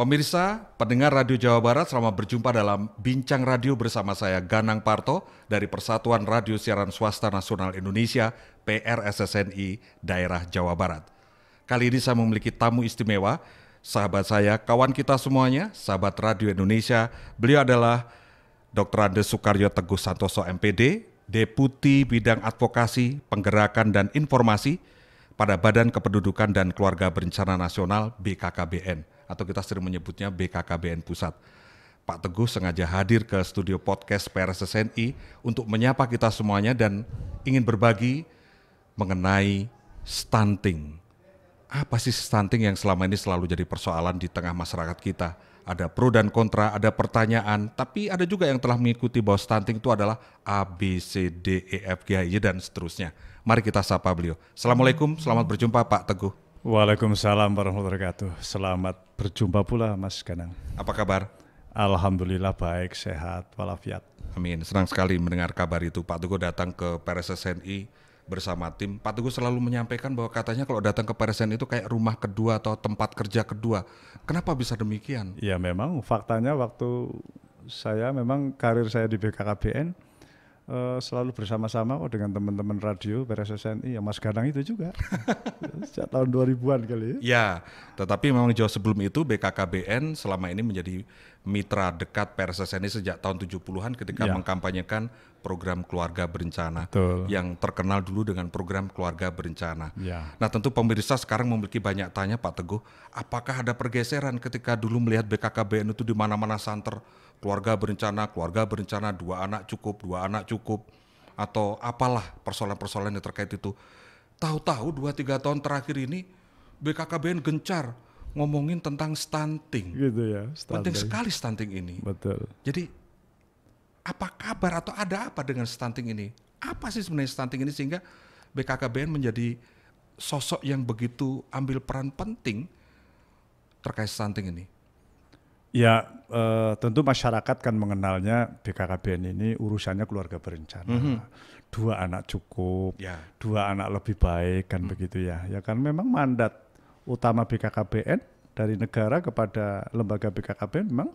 Pemirsa, pendengar Radio Jawa Barat, selamat berjumpa dalam Bincang Radio bersama saya Ganang Parto dari Persatuan Radio Siaran Swasta Nasional Indonesia, PRSSNI, Daerah Jawa Barat. Kali ini saya memiliki tamu istimewa, sahabat saya, kawan kita semuanya, sahabat Radio Indonesia. Beliau adalah Dr. Andes Soekaryo Teguh Santoso MPD, Deputi Bidang Advokasi, Penggerakan dan Informasi pada Badan Kependudukan dan Keluarga Berencana Nasional BKKBN, atau kita sering menyebutnya BKKBN Pusat. Pak Teguh sengaja hadir ke studio podcast PRSSNI untuk menyapa kita semuanya dan ingin berbagi mengenai stunting. Apa sih stunting yang selama ini selalu jadi persoalan di tengah masyarakat kita? Ada pro dan kontra, ada pertanyaan, tapi ada juga yang telah mengikuti bahwa stunting itu adalah A, B, C, D, E, F, G, H, I, dan seterusnya. Mari kita sapa beliau. Assalamualaikum, selamat berjumpa Pak Teguh. Waalaikumsalam warahmatullahi wabarakatuh. Selamat berjumpa pula Mas Ganang. Apa kabar? Alhamdulillah baik, sehat, walafiat. Amin, senang sekali mendengar kabar itu. Pak Teguh datang ke PRSSNI bersama tim. Pak Teguh selalu menyampaikan bahwa katanya kalau datang ke PRSSNI itu kayak rumah kedua atau tempat kerja kedua. Kenapa bisa demikian? Ya memang faktanya waktu saya memang karir saya di BKKBN selalu bersama-sama dengan teman-teman radio PRSSNI, ya Mas Ganang itu juga sejak tahun 2000-an kali ya. Ya, tetapi memang jauh sebelum itu BKKBN selama ini menjadi mitra dekat PRSSNI sejak tahun 70-an ketika mengkampanyekan program Keluarga Berencana. Betul. Yang terkenal dulu dengan program Keluarga Berencana. Ya. Nah tentu pemirsa sekarang memiliki banyak tanya Pak Teguh, apakah ada pergeseran ketika dulu melihat BKKBN itu di mana-mana santer keluarga berencana, 2 anak cukup, atau apalah persoalan-persoalan yang terkait itu. Tahu-tahu 2-3 tahun terakhir ini BKKBN gencar ngomongin tentang stunting. Gitu ya. Penting sekali stunting ini. Betul. Jadi apa kabar atau ada apa dengan stunting ini? Apa sih sebenarnya stunting ini sehingga BKKBN menjadi sosok yang begitu ambil peran penting terkait stunting ini? Ya tentu masyarakat kan mengenalnya BKKBN ini urusannya keluarga berencana. 2 anak cukup, 2 anak lebih baik kan begitu ya. Ya kan memang mandat utama BKKBN dari negara kepada lembaga BKKBN memang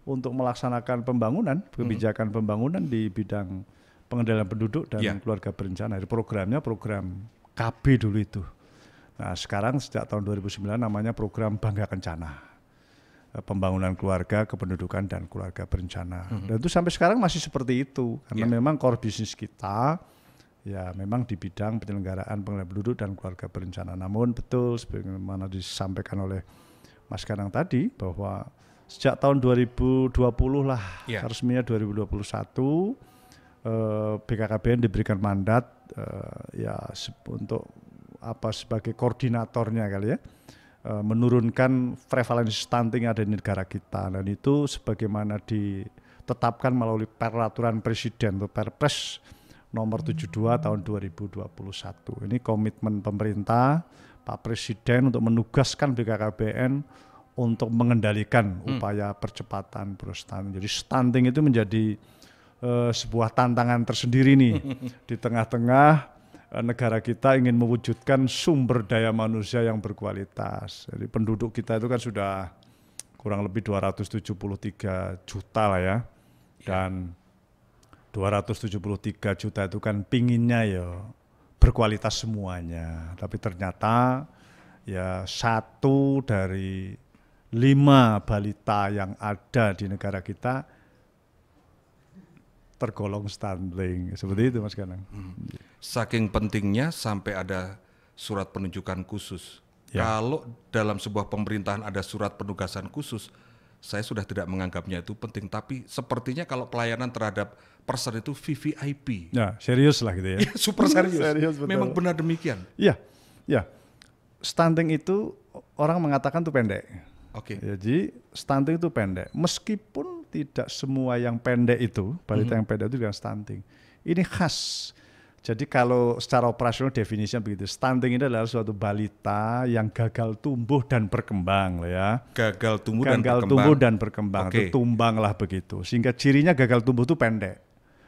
untuk melaksanakan pembangunan, kebijakan pembangunan di bidang pengendalian penduduk dan keluarga berencana. Programnya program KB dulu itu. Nah sekarang sejak tahun 2009 namanya program Bangga Kencana. Pembangunan keluarga, kependudukan, dan keluarga berencana. Dan itu sampai sekarang masih seperti itu. Karena memang core bisnis kita, ya memang di bidang penyelenggaraan pengendalian penduduk dan keluarga berencana. Namun betul, sebagaimana disampaikan oleh Mas Ganang tadi, bahwa sejak tahun 2020 lah, resminya 2021, BKKBN diberikan mandat untuk sebagai koordinatornya kali ya, menurunkan prevalensi stunting ada di negara kita, dan itu sebagaimana ditetapkan melalui peraturan presiden atau Perpres nomor 72 tahun 2021. Ini komitmen pemerintah Pak Presiden untuk menugaskan BKKBN untuk mengendalikan upaya percepatan stunting. Jadi stunting itu menjadi sebuah tantangan tersendiri nih di tengah-tengah negara kita ingin mewujudkan sumber daya manusia yang berkualitas. Jadi penduduk kita itu kan sudah kurang lebih 273 juta lah ya. Dan 273 juta itu kan pinginnya ya berkualitas semuanya. Tapi ternyata ya 1 dari 5 balita yang ada di negara kita tergolong stunting. Seperti itu Mas Ganang. Saking pentingnya sampai ada surat penunjukan khusus. Kalau dalam sebuah pemerintahan ada surat penugasan khusus, saya sudah tidak menganggapnya itu penting. Tapi sepertinya kalau pelayanan terhadap person itu VVIP. Ya, serius lah gitu ya. Super serius. Betul. Memang benar demikian. Iya. Stunting itu orang mengatakan itu pendek. Oke. Jadi stunting itu pendek. Meskipun tidak semua yang pendek itu, balita yang pendek itu juga stunting. Ini khas. Jadi kalau secara operasional definisinya begitu, stunting ini adalah suatu balita yang gagal tumbuh dan berkembang, ya. Gagal tumbuh dan berkembang, itu tumbang lah begitu. Sehingga cirinya gagal tumbuh itu pendek.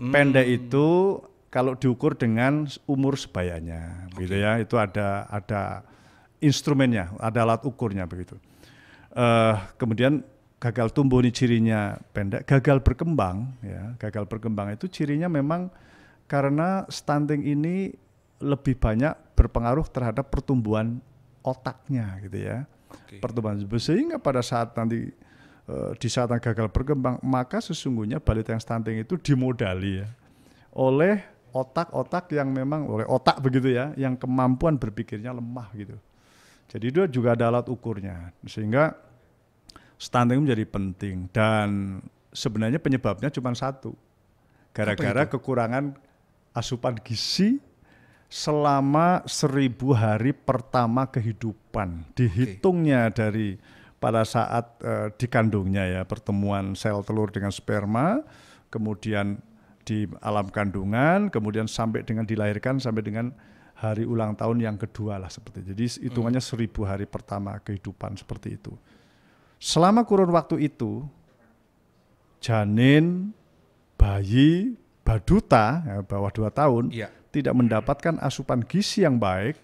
Pendek itu kalau diukur dengan umur sebayanya, gitu ya. Itu ada instrumennya, ada alat ukurnya begitu. Kemudian gagal tumbuh ini cirinya pendek, gagal berkembang ya. Gagal berkembang itu cirinya memang karena stunting ini lebih banyak berpengaruh terhadap pertumbuhan otaknya gitu ya. Pertumbuhan sehingga pada saat nanti di saat gagal berkembang maka sesungguhnya balita yang stunting itu dimodali ya oleh otak-otak yang memang oleh otak begitu ya, yang kemampuan berpikirnya lemah gitu. Jadi itu juga ada alat ukurnya sehingga stunting menjadi penting dan sebenarnya penyebabnya cuma satu, gara-gara kekurangan asupan gizi selama 1000 hari pertama kehidupan. Dihitungnya dari pada saat dikandungnya ya, pertemuan sel telur dengan sperma, kemudian di alam kandungan, kemudian sampai dengan dilahirkan sampai dengan hari ulang tahun yang kedua lah seperti itu. Jadi hitungannya 1000 hari pertama kehidupan seperti itu. Selama kurun waktu itu, janin, bayi, baduta ya, bawah 2 tahun tidak mendapatkan asupan gizi yang baik,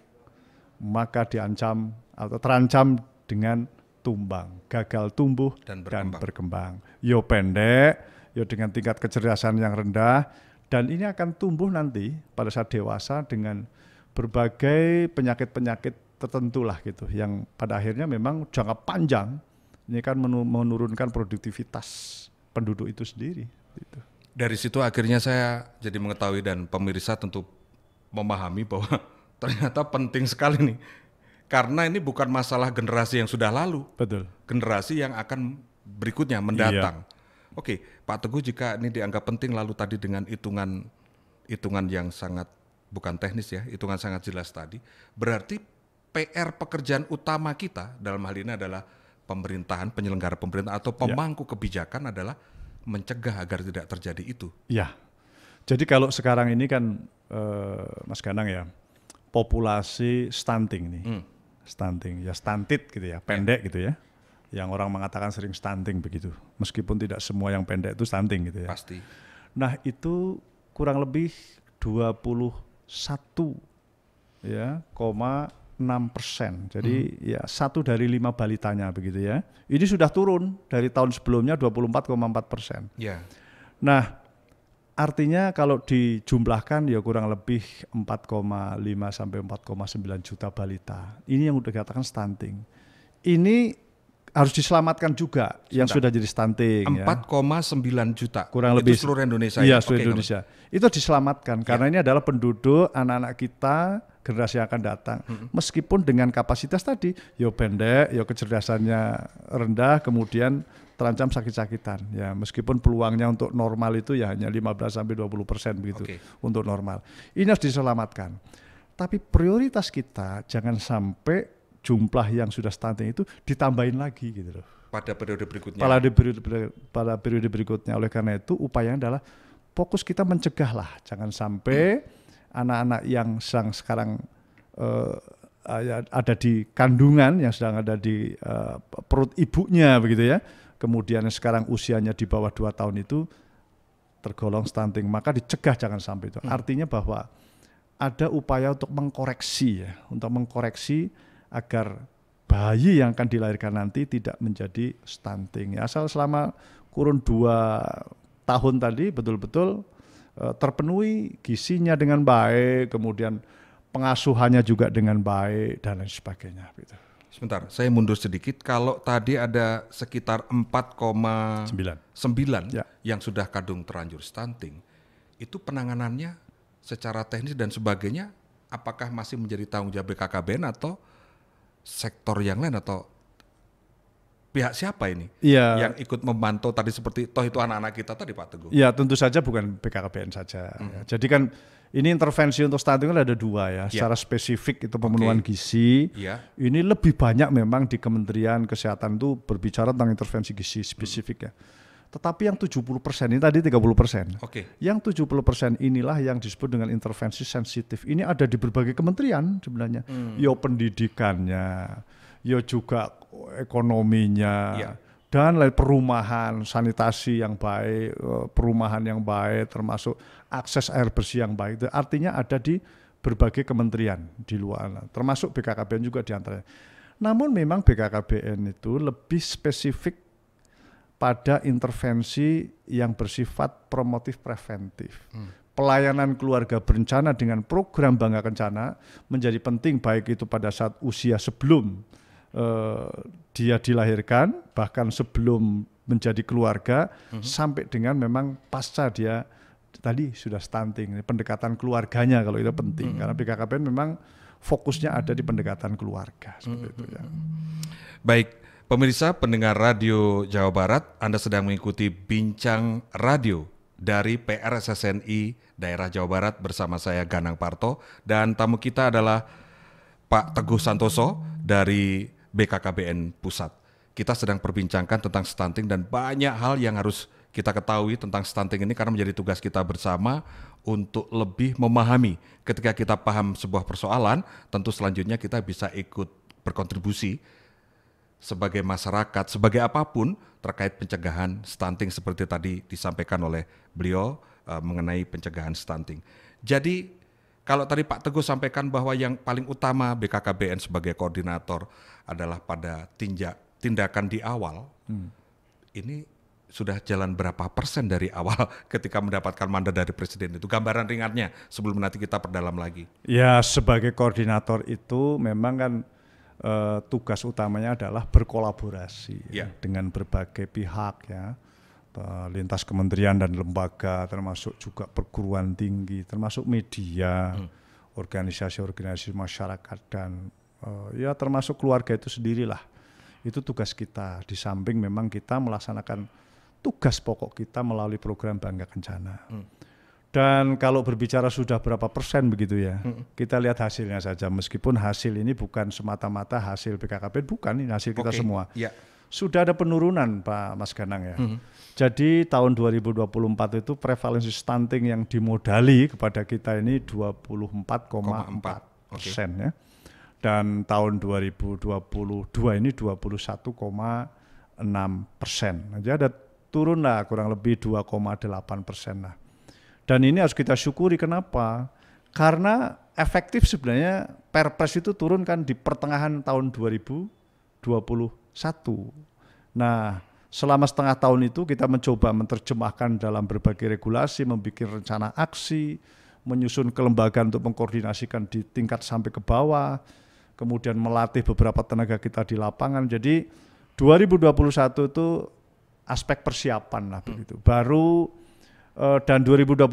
maka diancam atau terancam dengan tumbang, gagal tumbuh dan berkembang. Yo pendek, yo dengan tingkat kecerdasan yang rendah, dan ini akan tumbuh nanti pada saat dewasa dengan berbagai penyakit-penyakit tertentu lah gitu, yang pada akhirnya memang jangka panjang ini kan menurunkan produktivitas penduduk itu sendiri. Gitu. Dari situ akhirnya saya jadi mengetahui dan pemirsa tentu memahami bahwa ternyata penting sekali nih. Karena ini bukan masalah generasi yang sudah lalu. Betul. Generasi yang akan berikutnya mendatang. Iya. Oke, Pak Teguh, jika ini dianggap penting lalu tadi dengan hitungan yang sangat bukan teknis ya, hitungan sangat jelas tadi, berarti PR pekerjaan utama kita dalam hal ini adalah pemerintahan, penyelenggara pemerintahan atau pemangku kebijakan adalah mencegah agar tidak terjadi itu. Ya, jadi kalau sekarang ini kan Mas Ganang ya, populasi stunting nih, stunting ya, stunted gitu ya, pendek gitu ya, yang orang mengatakan sering stunting begitu, meskipun tidak semua yang pendek itu stunting gitu ya. Pasti. Nah itu kurang lebih 21 ya, 6%. Jadi ya 1 dari 5 balitanya begitu ya. Ini sudah turun dari tahun sebelumnya 24,4%. Ya. Nah, artinya kalau dijumlahkan ya kurang lebih 4,5 sampai 4,9 juta balita. Ini yang sudah dikatakan stunting. Ini harus diselamatkan juga yang sudah jadi stunting. 4,9 juta. Kurang lebih seluruh Indonesia. Iya, seluruh Indonesia. Itu diselamatkan karena ini adalah penduduk anak-anak kita, generasi yang akan datang. Meskipun dengan kapasitas tadi, yo pendek, yo kecerdasannya rendah, kemudian terancam sakit-sakitan. Ya, meskipun peluangnya untuk normal itu ya hanya 15 sampai 20% begitu untuk normal. Ini harus diselamatkan. Tapi prioritas kita jangan sampai jumlah yang sudah stunting itu ditambahin lagi gitu loh. Pada periode berikutnya. Pada periode berikutnya. Oleh karena itu upayanya adalah fokus kita mencegah lah, jangan sampai anak-anak yang sekarang ada di kandungan, yang sedang ada di perut ibunya begitu ya, kemudian sekarang usianya di bawah 2 tahun itu tergolong stunting, maka dicegah jangan sampai itu. Artinya bahwa ada upaya untuk mengkoreksi ya, agar bayi yang akan dilahirkan nanti tidak menjadi stunting. Asal selama kurun 2 tahun tadi betul-betul terpenuhi gizinya dengan baik, kemudian pengasuhannya juga dengan baik dan lain sebagainya. Gitu. Sebentar, saya mundur sedikit. Kalau tadi ada sekitar 4,9 yang sudah kadung terlanjur stunting, itu penanganannya secara teknis dan sebagainya, apakah masih menjadi tanggung jawab BKKBN atau sektor yang lain atau pihak siapa ini yang ikut memantau tadi seperti toh itu anak-anak kita tadi Pak Teguh? Ya tentu saja bukan BKKBN saja. Ya. Jadi kan ini intervensi untuk stunting ada 2 ya. Secara spesifik itu pemenuhan gizi. Ini lebih banyak memang di Kementerian Kesehatan itu berbicara tentang intervensi gizi spesifik ya. Tetapi yang 70% ini tadi 30%. Yang 70% inilah yang disebut dengan intervensi sensitif. Ini ada di berbagai kementerian sebenarnya. Yo pendidikannya, yo juga ekonominya, dan lain perumahan, sanitasi yang baik, perumahan yang baik, termasuk akses air bersih yang baik. Artinya ada di berbagai kementerian di luar, termasuk BKKBN juga diantaranya. Namun memang BKKBN itu lebih spesifik pada intervensi yang bersifat promotif preventif. Pelayanan keluarga berencana dengan program Bangga Kencana menjadi penting, baik itu pada saat usia sebelum dia dilahirkan, bahkan sebelum menjadi keluarga, sampai dengan memang pasca dia tadi sudah stunting. Pendekatan keluarganya kalau itu penting, karena BKKBN memang fokusnya ada di pendekatan keluarga. Seperti itu ya. Baik. Pemirsa pendengar Radio Jawa Barat, Anda sedang mengikuti Bincang Radio dari PRSSNI Daerah Jawa Barat bersama saya Ganang Parto, dan tamu kita adalah Pak Teguh Santoso dari BKKBN Pusat. Kita sedang perbincangkan tentang stunting dan banyak hal yang harus kita ketahui tentang stunting ini karena menjadi tugas kita bersama untuk lebih memahami. Ketika kita paham sebuah persoalan, tentu selanjutnya kita bisa ikut berkontribusi sebagai masyarakat, sebagai apapun terkait pencegahan stunting seperti tadi disampaikan oleh beliau mengenai pencegahan stunting. Jadi kalau tadi Pak Teguh sampaikan bahwa yang paling utama BKKBN sebagai koordinator adalah pada tindakan di awal, ini sudah jalan berapa persen dari awal ketika mendapatkan mandat dari Presiden itu? Gambaran ringannya sebelum nanti kita perdalam lagi. Ya, sebagai koordinator itu memang kan tugas utamanya adalah berkolaborasi dengan berbagai pihak ya, lintas kementerian dan lembaga, termasuk juga perguruan tinggi, termasuk media, organisasi-organisasi masyarakat, dan ya termasuk keluarga itu sendirilah. Itu tugas kita, di samping memang kita melaksanakan tugas pokok kita melalui program Bangga Kencana. Dan kalau berbicara sudah berapa persen begitu ya, kita lihat hasilnya saja. Meskipun hasil ini bukan semata-mata hasil BKKBN, bukan, ini hasil kita semua. Sudah ada penurunan Pak Mas Ganang ya. Jadi tahun 2024 itu prevalensi stunting yang dimodali kepada kita ini 24,4% ya. Dan tahun 2022 ini 21,6%. Jadi ada turun lah kurang lebih 2,8% lah. Dan ini harus kita syukuri, kenapa? Karena efektif sebenarnya Perpres itu turun kan di pertengahan tahun 2021. Nah, selama setengah tahun itu kita mencoba menerjemahkan dalam berbagai regulasi, membuat rencana aksi, menyusun kelembagaan untuk mengkoordinasikan di tingkat sampai ke bawah, kemudian melatih beberapa tenaga kita di lapangan. Jadi 2021 itu aspek persiapan lah begitu. Baru dan 2021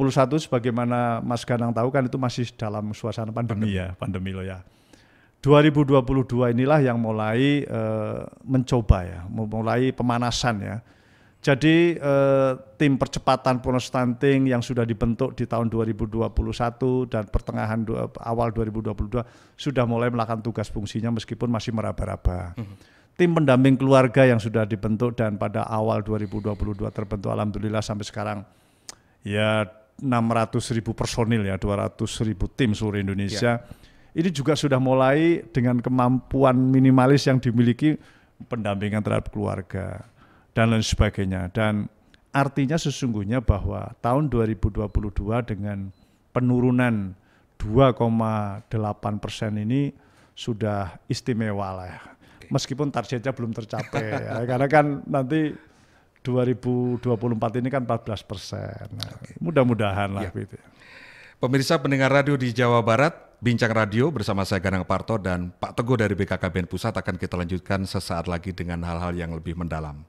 sebagaimana Mas Ganang tahu kan itu masih dalam suasana pandemi ya, pandemi loh ya. 2022 inilah yang mulai mencoba ya, mulai pemanasan ya. Jadi tim percepatan penanganan stunting yang sudah dibentuk di tahun 2021 dan pertengahan awal 2022 sudah mulai melakukan tugas fungsinya meskipun masih meraba-raba. Tim pendamping keluarga yang sudah dibentuk dan pada awal 2022 terbentuk, alhamdulillah sampai sekarang ya 600.000 personil ya, 200.000 tim seluruh Indonesia. Ini juga sudah mulai dengan kemampuan minimalis yang dimiliki pendampingan terhadap keluarga dan lain sebagainya. Dan artinya sesungguhnya bahwa tahun 2022 dengan penurunan 2,8% ini sudah istimewa lah ya. Meskipun targetnya belum tercapai ya, karena kan nanti 2024 ini kan 14%. Nah, mudah-mudahan lah gitu. Pemirsa pendengar radio di Jawa Barat, Bincang Radio bersama saya Ganang Parto dan Pak Teguh dari BKKBN Pusat akan kita lanjutkan sesaat lagi dengan hal-hal yang lebih mendalam.